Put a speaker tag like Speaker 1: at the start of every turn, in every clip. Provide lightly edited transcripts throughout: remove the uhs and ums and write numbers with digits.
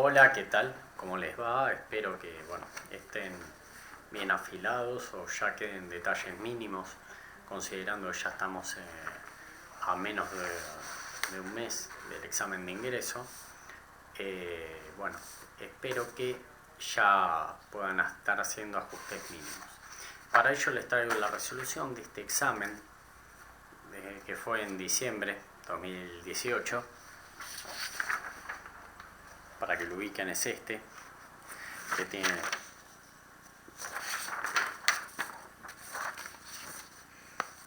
Speaker 1: Hola, ¿qué tal? ¿Cómo les va? Espero que estén bien afilados o ya queden detalles mínimos, considerando que ya estamos a menos de un mes del examen de ingreso. Espero que ya puedan estar haciendo ajustes mínimos. Para ello les traigo la resolución de este examen, que fue en diciembre de 2018. Para que lo ubiquen, es este, que tiene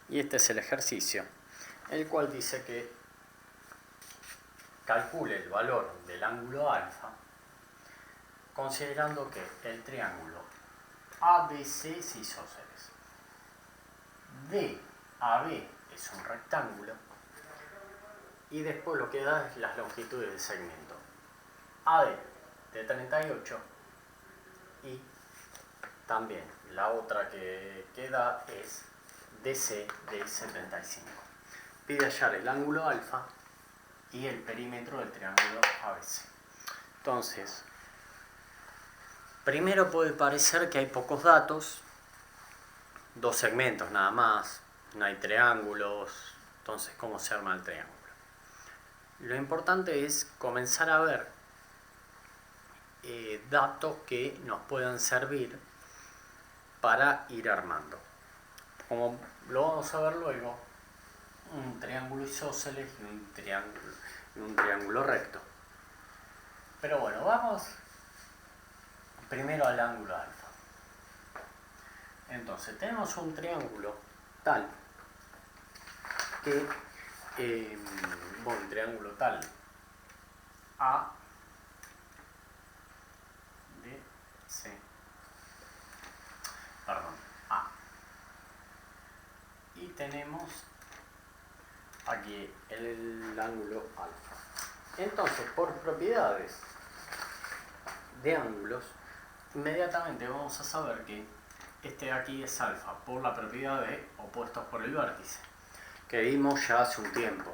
Speaker 1: y este es el ejercicio, el cual dice que calcule el valor del ángulo alfa considerando que el triángulo ABC es isósceles, DAB es un rectángulo y después lo que da es las longitudes del segmento AD de 38 y también la otra que queda es DC de 75. Pide hallar el ángulo alfa y el perímetro del triángulo ABC. Entonces, primero puede parecer que hay pocos datos, dos segmentos nada más, no hay triángulos, entonces ¿cómo se arma el triángulo? Lo importante es comenzar a ver datos que nos puedan servir para ir armando. Como lo vamos a ver luego, un triángulo isósceles y un triángulo recto. Pero bueno, vamos primero al ángulo alfa. Entonces tenemos un triángulo tal que, un triángulo tal A, B, C, perdón, A. Y tenemos aquí el ángulo alfa. Entonces, por propiedades de ángulos, inmediatamente vamos a saber que este de aquí es alfa por la propiedad de opuestos por el vértice, que vimos ya hace un tiempo,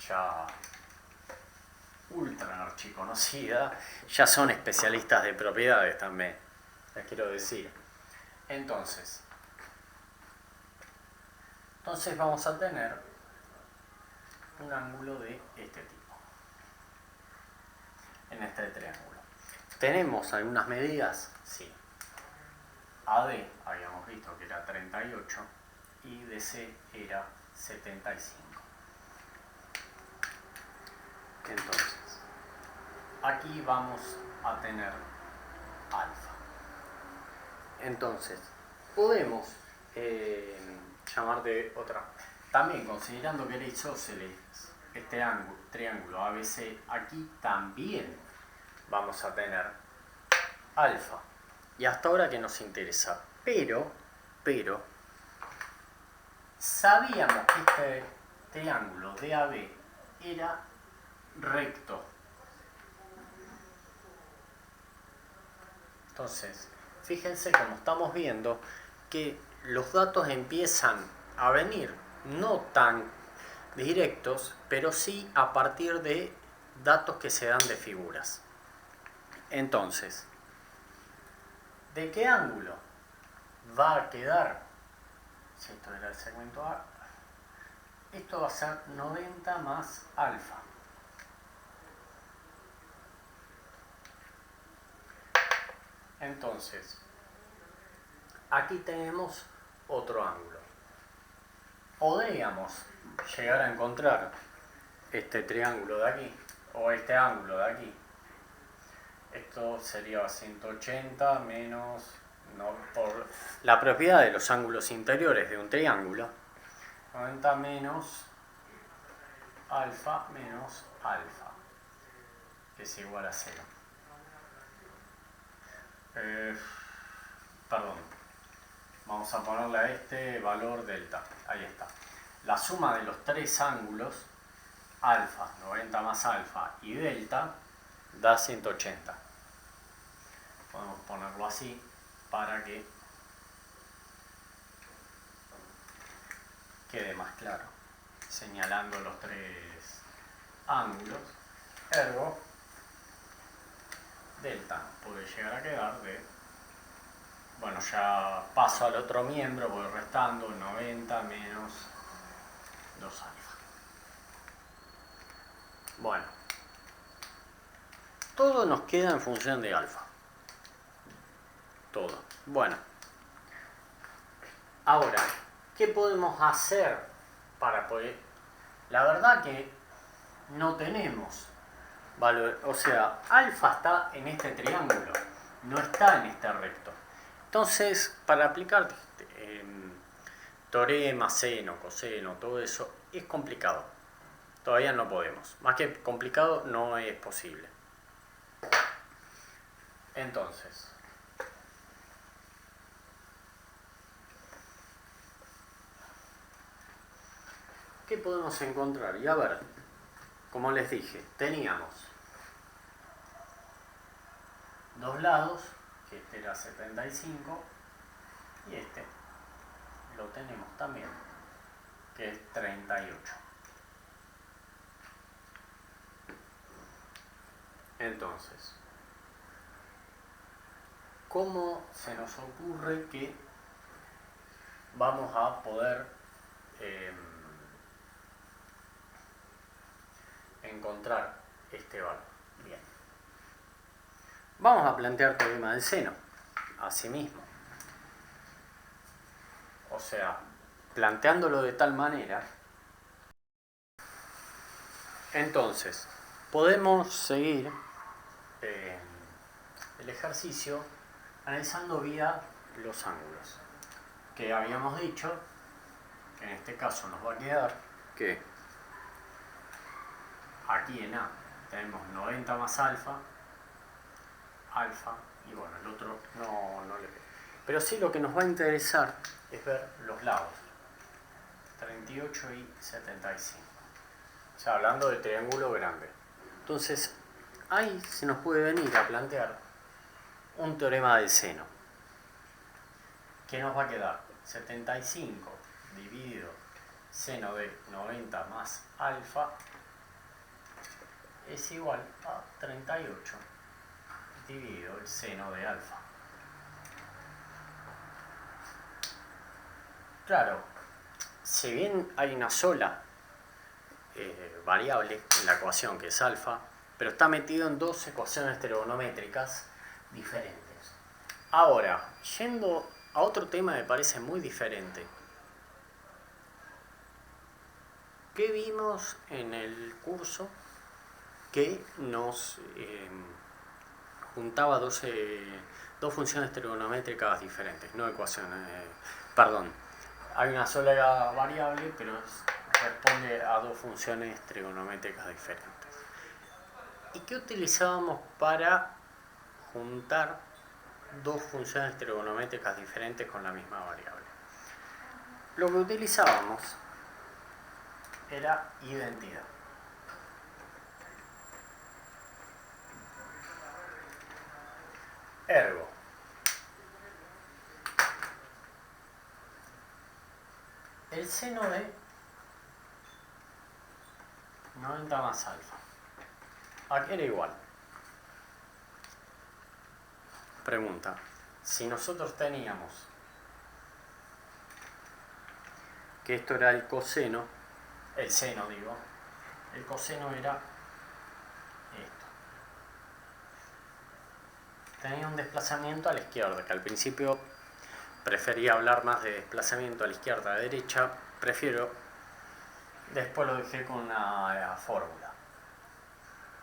Speaker 1: ya ultra archiconocida, ya son especialistas de propiedades también, les quiero decir. Entonces vamos a tener un ángulo de este tipo en este triángulo. ¿Tenemos algunas medidas? Sí. AD habíamos visto que era 38 y DC era 75. Entonces, aquí vamos a tener alfa. Entonces, podemos llamar de otra. También considerando que era isósceles este triángulo ABC, aquí también vamos a tener alfa. Y hasta ahora que nos interesa. Pero, sabíamos que este triángulo DAB era recto. Entonces, fíjense como estamos viendo que los datos empiezan a venir no tan directos, pero sí a partir de datos que se dan de figuras. Entonces, ¿de qué ángulo va a quedar? Si esto era el segmento A, esto va a ser 90 más alfa. Entonces, aquí tenemos otro ángulo. Podríamos llegar a encontrar este triángulo de aquí, o este ángulo de aquí. Esto sería 180 menos, no, por la propiedad de los ángulos interiores de un triángulo, 90 menos alfa, que es igual a 0. Perdón, vamos a ponerle a este valor delta, ahí está. La suma de los tres ángulos, alfa, 90 más alfa y delta, da 180. Podemos ponerlo así para que quede más claro, señalando los tres ángulos. Ergo, delta puede llegar a quedar de, bueno, ya paso al otro miembro, voy restando 90 menos 2 alfa. Bueno, todo nos queda en función de alfa. Todo. Bueno, ahora, ¿qué podemos hacer para poder? La verdad que no tenemos valor, o sea, alfa está en este triángulo, no está en este recto. Entonces, para aplicar teorema, seno, coseno, todo eso, es complicado. Todavía no podemos. Más que complicado, no es posible. Entonces, ¿qué podemos encontrar? Y a ver, como les dije, teníamos dos lados, que este era 75, y este lo tenemos también, que es 38. Entonces, ¿cómo se nos ocurre que vamos a poder encontrar este valor? Bien. Vamos a plantear teorema del seno, asimismo. O sea, planteándolo de tal manera, entonces, podemos seguir el ejercicio analizando vía los ángulos. Que habíamos dicho, que en este caso nos va a quedar que aquí en A tenemos 90 más alfa, y bueno, el otro no le veo. Pero sí lo que nos va a interesar es ver los lados, 38 y 75. O sea, hablando de triángulo grande. Entonces, ahí se nos puede venir a plantear un teorema del seno. ¿Qué nos va a quedar? 75 dividido seno de 90 más alfa es igual a 38 dividido el seno de alfa. Claro, si bien hay una sola variable en la ecuación que es alfa, pero está metido en dos ecuaciones trigonométricas diferentes. Ahora, yendo a otro tema que me parece muy diferente. ¿Qué vimos en el curso que nos juntaba dos funciones trigonométricas diferentes, no ecuaciones, perdón, hay una sola variable, pero responde a dos funciones trigonométricas diferentes? ¿Y qué utilizábamos para juntar dos funciones trigonométricas diferentes con la misma variable? Lo que utilizábamos era identidad. Ergo, el seno de 90 más alfa, ¿a qué era igual? Pregunta, si nosotros teníamos que esto era el coseno, el seno digo, el coseno era esto. Tenía un desplazamiento a la izquierda, que al principio prefería hablar más de desplazamiento a la izquierda a la derecha, después lo dejé con una fórmula.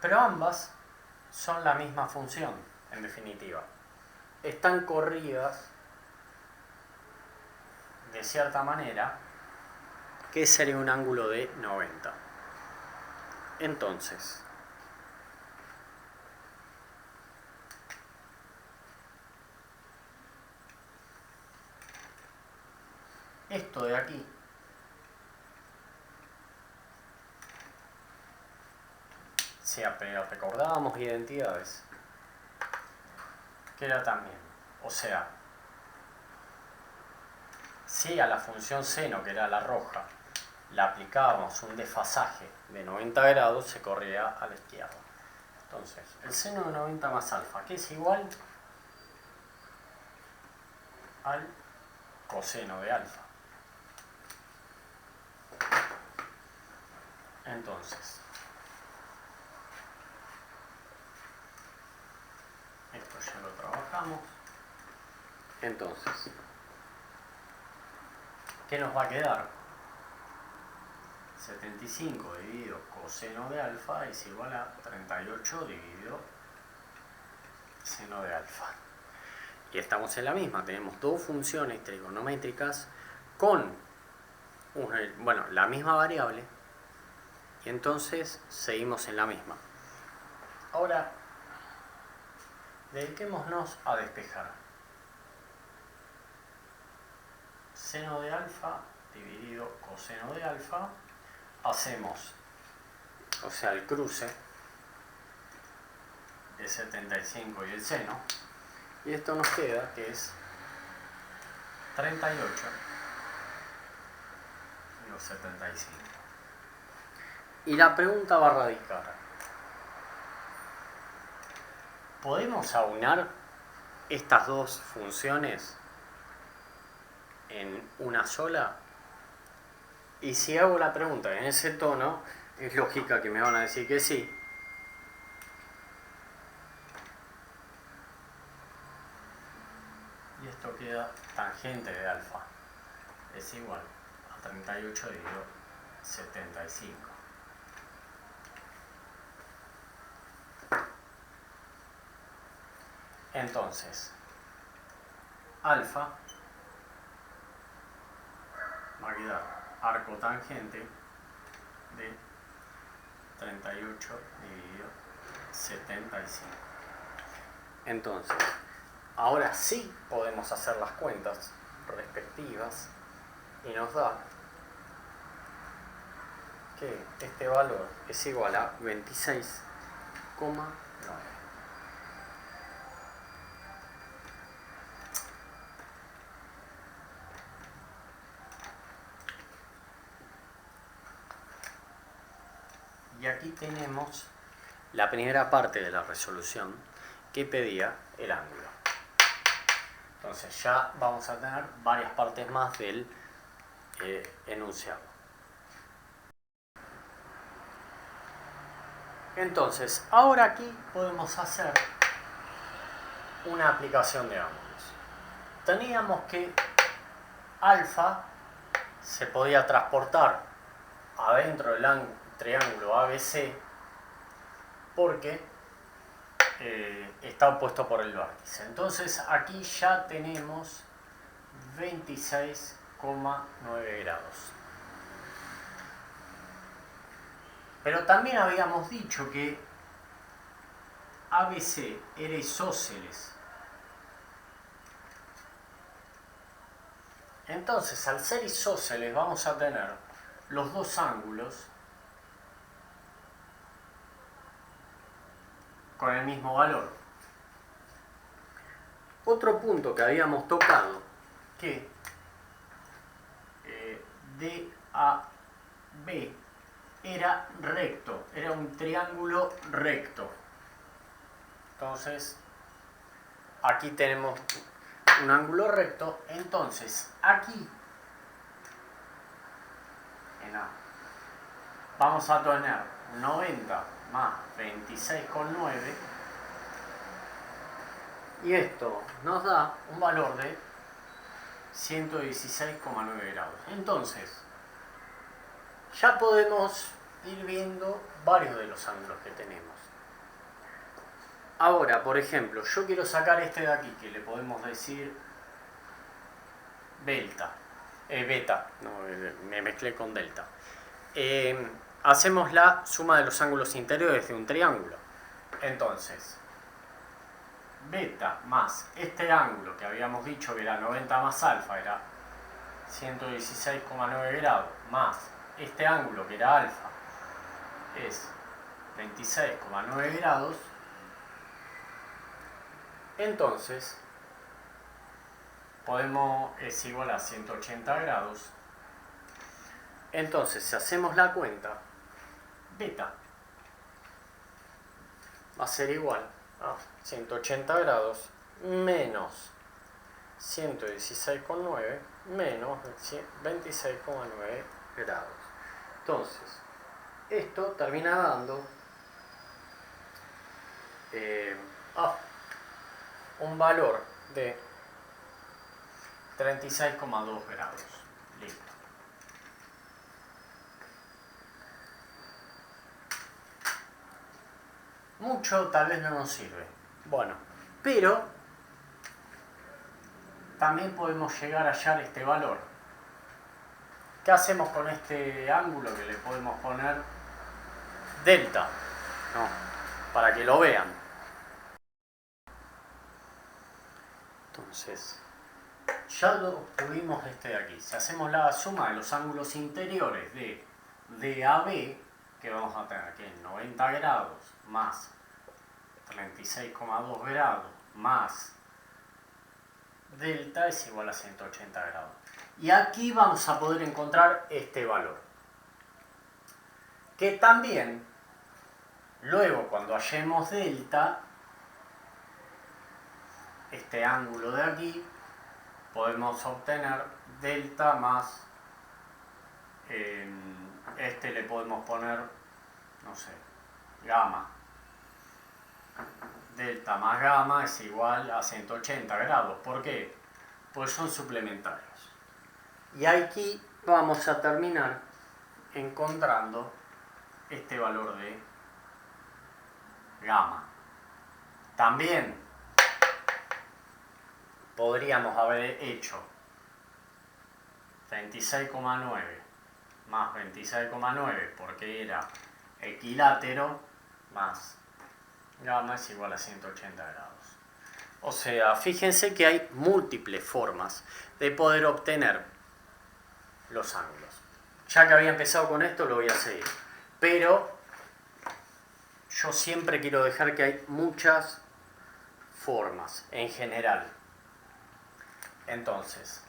Speaker 1: Pero ambas son la misma función, en definitiva. Están corridas de cierta manera, que sería un ángulo de 90. Entonces, esto de aquí si recordábamos identidades, que era también, o sea, si a la función seno, que era la roja, le aplicábamos un desfasaje de 90 grados, se corría a la izquierda. Entonces, el seno de 90 más alfa, que es igual al coseno de alfa. Entonces, esto ya lo trabajamos. Entonces, ¿qué nos va a quedar? 75 dividido coseno de alfa es igual a 38 dividido seno de alfa. Y estamos en la misma, tenemos dos funciones trigonométricas con la misma variable, y entonces seguimos en la misma. Ahora, dediquémonos a despejar. Seno de alfa dividido coseno de alfa, hacemos, el cruce de 75 y el seno, y esto nos queda que es 38 menos 75. Y la pregunta va a radicar: ¿podemos aunar estas dos funciones en una sola? Y si hago la pregunta en ese tono, es lógica que me van a decir que sí. Y esto queda tangente de alfa es igual a 38 dividido 75. Entonces, alfa va a quedar arco tangente de 38 dividido 75. Entonces, ahora sí podemos hacer las cuentas respectivas y nos da que este valor es igual a 26,9. Y aquí tenemos la primera parte de la resolución que pedía el ángulo. Entonces ya vamos a tener varias partes más del enunciado. Entonces, ahora aquí podemos hacer una aplicación de ángulos. Teníamos que alfa se podía transportar adentro del triángulo ABC porque está opuesto por el vértice. Entonces aquí ya tenemos 26,9 grados. Pero también habíamos dicho que ABC era isósceles. Entonces, al ser isósceles vamos a tener los dos ángulos con el mismo valor. Otro punto que habíamos tocado, que DAB era recto, era un triángulo recto. Entonces, aquí tenemos un ángulo recto, entonces aquí en A vamos a tener 90 más 26,9 y esto nos da un valor de 116,9 grados. Entonces, ya podemos ir viendo varios de los ángulos que tenemos. Ahora, por ejemplo, yo quiero sacar este de aquí, que le podemos decir beta, no, me mezclé con delta. Hacemos la suma de los ángulos interiores de un triángulo. Entonces, beta más este ángulo que habíamos dicho que era 90 más alfa, era 116,9 grados, más este ángulo que era alfa, es 26,9 grados. Entonces, es igual a 180 grados. Entonces, si hacemos la cuenta, beta va a ser igual a 180 grados menos 116,9 menos 26,9 grados. Entonces, esto termina dando un valor de 36,2 grados. Listo. Mucho tal vez no nos sirve. Bueno, pero también podemos llegar a hallar este valor. ¿Qué hacemos con este ángulo que le podemos poner delta? No, para que lo vean. Entonces, ya lo obtuvimos este de aquí. Si hacemos la suma de los ángulos interiores de DAB, que vamos a tener aquí 90 grados más 36,2 grados más delta es igual a 180 grados. Y aquí vamos a poder encontrar este valor. Que también, luego cuando hallemos delta, este ángulo de aquí, podemos obtener delta más, este le podemos poner, no sé, gamma. Delta más gamma es igual a 180 grados. ¿Por qué? Pues son suplementarios. Y aquí vamos a terminar encontrando este valor de gamma. También podríamos haber hecho 26,9 más 26,9 porque era equilátero más gamma es igual a 180 grados. O sea, fíjense que hay múltiples formas de poder obtener los ángulos. Ya que había empezado con esto, lo voy a seguir. Pero yo siempre quiero dejar que hay muchas formas en general. Entonces,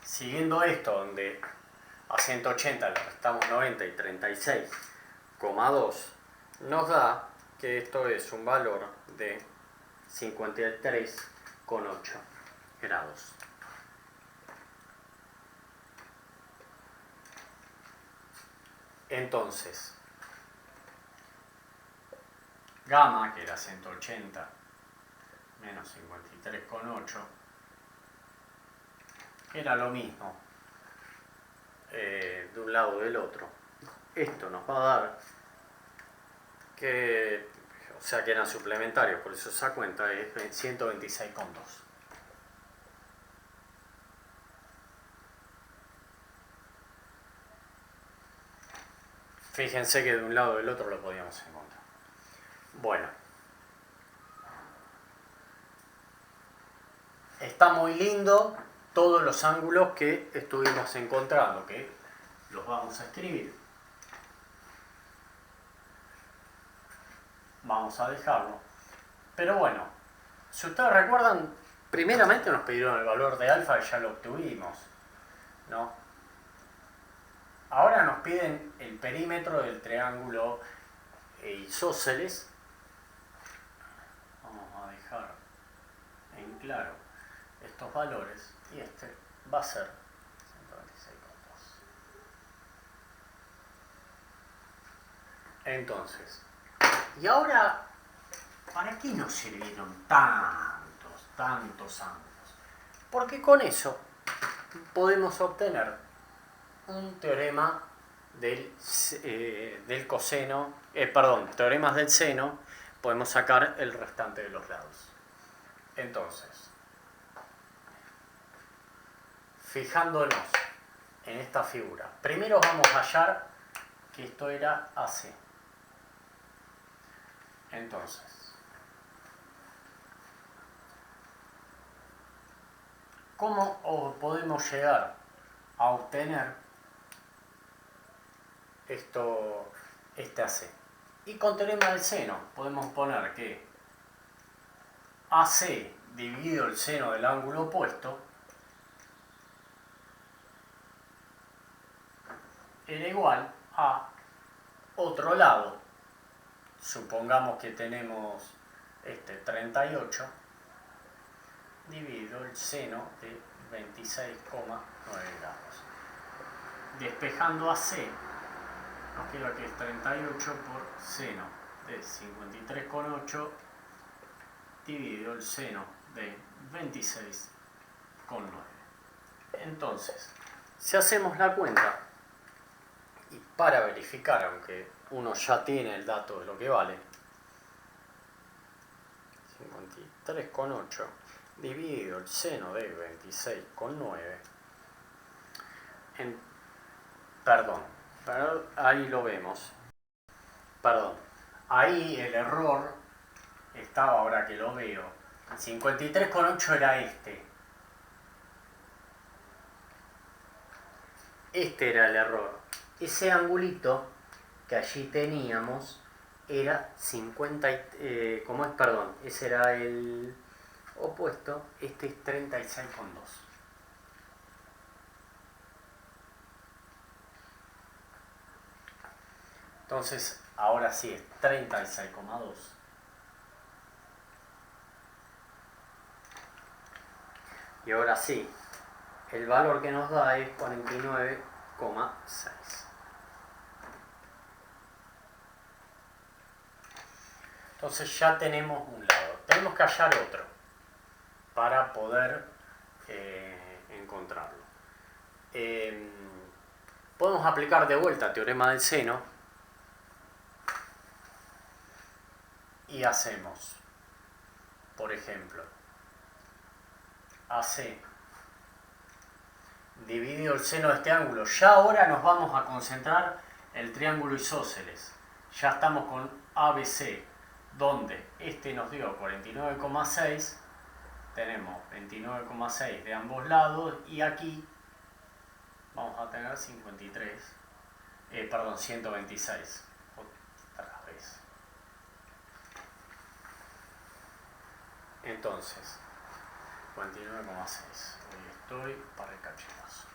Speaker 1: siguiendo esto, donde a 180 le restamos 90 y 36,2, nos da que esto es un valor de 53,8 grados. Entonces, gamma, que era 180 menos 53,8, era lo mismo de un lado o del otro. Esto nos va a dar que, o sea, que eran suplementarios, por eso esa cuenta es 126,2. Fíjense que de un lado o del otro lo podíamos encontrar. Bueno, está muy lindo todos los ángulos que estuvimos encontrando, que los vamos a escribir. Vamos a dejarlo. Pero bueno, si ustedes recuerdan, primeramente nos pidieron el valor de alfa y ya lo obtuvimos, ¿no? Ahora nos piden el perímetro del triángulo isósceles. Vamos a dejar en claro estos valores y este va a ser 126,2. Entonces, y ahora, ¿para qué nos sirvieron tantos ángulos? Porque con eso podemos obtener un teorema del coseno, teoremas del seno, podemos sacar el restante de los lados. Entonces, fijándonos en esta figura, primero vamos a hallar que esto era AC. Entonces, ¿cómo podemos llegar a obtener este AC? Y con teorema del seno podemos poner que AC dividido el seno del ángulo opuesto era igual a otro lado supongamos que tenemos 38 dividido el seno de 26,9 grados. Despejando a C, nos queda que es 38 por seno de 53,8 dividido el seno de 26,9. Entonces, si hacemos la cuenta, y para verificar, aunque uno ya tiene el dato de lo que vale, 53,8 dividido el seno de 26,9, perdón, ahí lo vemos, perdón, ahí el error estaba, ahora que lo veo, 53,8 era este era el error. Ese angulito que allí teníamos era 50, ¿cómo es? Perdón, ese era el opuesto, este es 36,2. Entonces, ahora sí es 36,2. Y ahora sí, el valor que nos da es 49,6. Entonces ya tenemos un lado. Tenemos que hallar otro para poder encontrarlo. Podemos aplicar de vuelta teorema del seno y hacemos, por ejemplo, AC dividido el seno de este ángulo. Ya ahora nos vamos a concentrar en el triángulo isósceles. Ya estamos con ABC, donde este nos dio 49,6, tenemos 29,6 de ambos lados, y aquí vamos a tener 126. Otra vez. Entonces, 49,6. Hoy estoy para el cachetazo.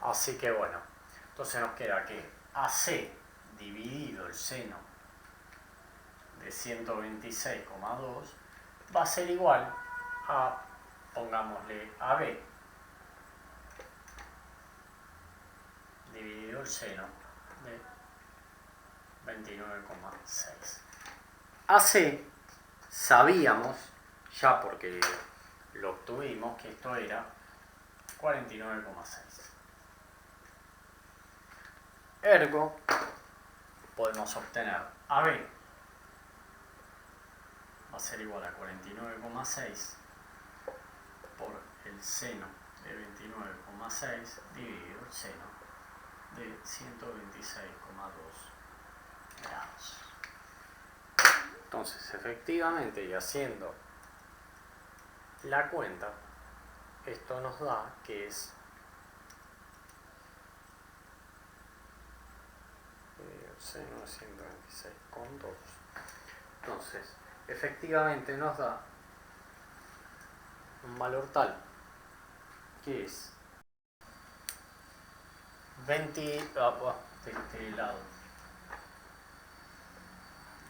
Speaker 1: Así que bueno, entonces nos queda que AC dividido el seno de 126,2 va a ser igual a, pongámosle, AB dividido el seno de 29,6. AC sabíamos, ya porque lo obtuvimos, que esto era 49,6. Ergo, podemos obtener AB va a ser igual a 49,6 por el seno de 29,6 dividido el seno de 126,2 grados. Entonces, efectivamente, y haciendo la cuenta, esto nos da que es el seno de 126,2. Entonces, efectivamente nos da un valor tal que es 20, de este lado,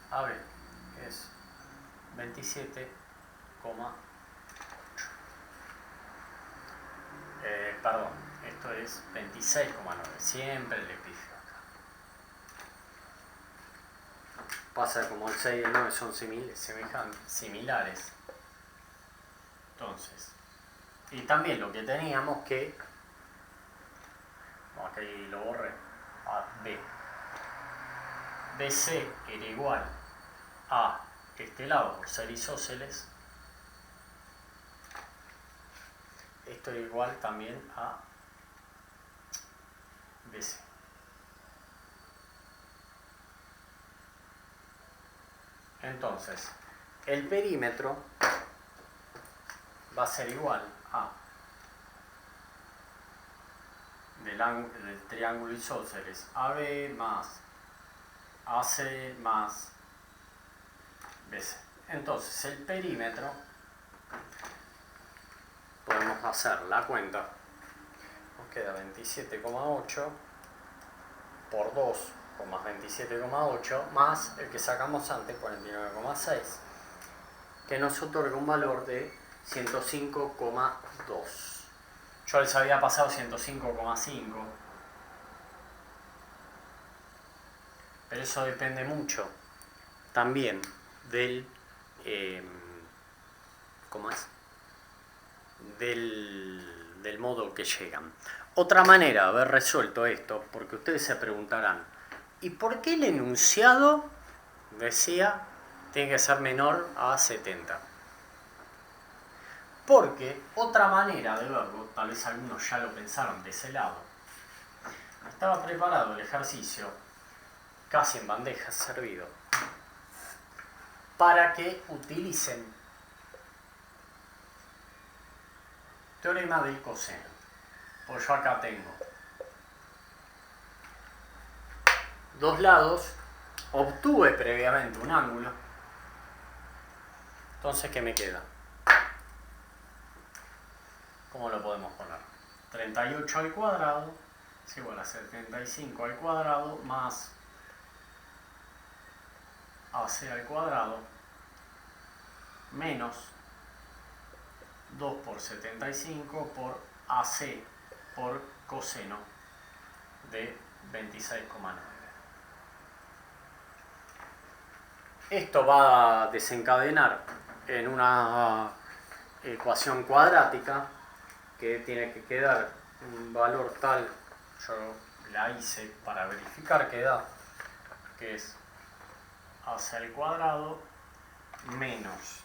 Speaker 1: a ver, es 27,8. Perdón, esto es 26,9, siempre le pifio acá. Pasa como el 6 y el 9 son similares. Entonces, y también lo que teníamos que, aquí lo borré, a B. BC era igual a este lado por ser isósceles. Esto es igual también a BC. Entonces, el perímetro va a ser igual a del triángulo isósceles AB más AC más BC. Entonces, el perímetro, podemos hacer la cuenta, nos queda 27,8 por 2, más 27,8 más el que sacamos antes, 49,6, que nos otorga un valor de 105,2. Yo les había pasado 105,5, pero eso depende mucho también del del modo que llegan. Otra manera de haber resuelto esto, porque ustedes se preguntarán, ¿y por qué el enunciado decía tiene que ser menor a 70? Porque otra manera de verlo, tal vez algunos ya lo pensaron de ese lado, estaba preparado el ejercicio, casi en bandeja servido, para que utilicen teorema del coseno. Pues yo acá tengo dos lados, obtuve previamente un ángulo, entonces ¿qué me queda? ¿Cómo lo podemos poner? 38 al cuadrado es igual a 75 al cuadrado más AC al cuadrado menos 2 por 75 por AC por coseno de 26,9. Esto va a desencadenar en una ecuación cuadrática que tiene que quedar un valor tal, yo la hice para verificar que da, que es AC al cuadrado menos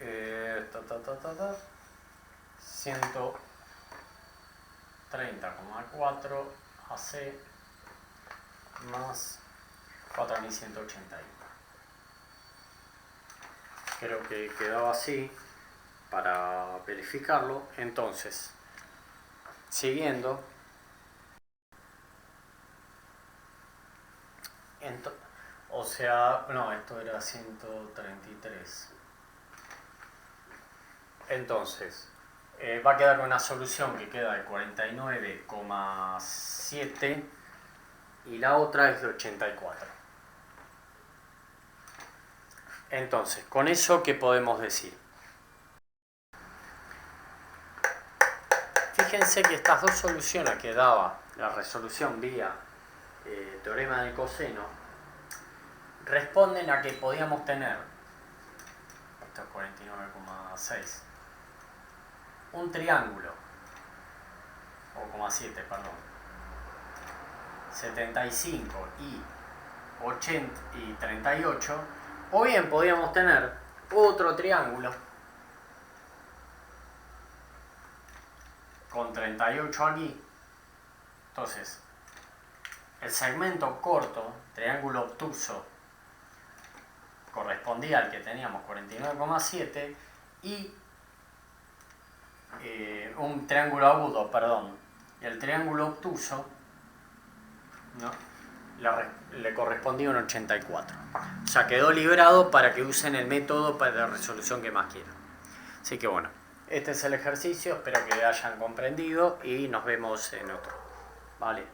Speaker 1: 130,4 AC más 4181. Creo que quedaba así para verificarlo. Entonces, siguiendo, o sea, no, esto era 133. Entonces, va a quedar una solución que queda de 49,7 y la otra es de 84. Entonces, con eso, ¿qué podemos decir? Fíjense que estas dos soluciones que daba la resolución vía teorema del coseno responden a que podíamos tener, esto es 49,6, un triángulo, o 0,7, perdón, 75 y 80 y 38, o bien podíamos tener otro triángulo con 38 aquí. Entonces, el segmento corto, triángulo obtuso, correspondía al que teníamos 49,7 y un triángulo agudo, perdón, y el triángulo obtuso, ¿no?, le correspondía un 84. O sea, quedó librado para que usen el método de resolución que más quieran. Así que bueno, este es el ejercicio, espero que hayan comprendido y nos vemos en otro. ¿Vale?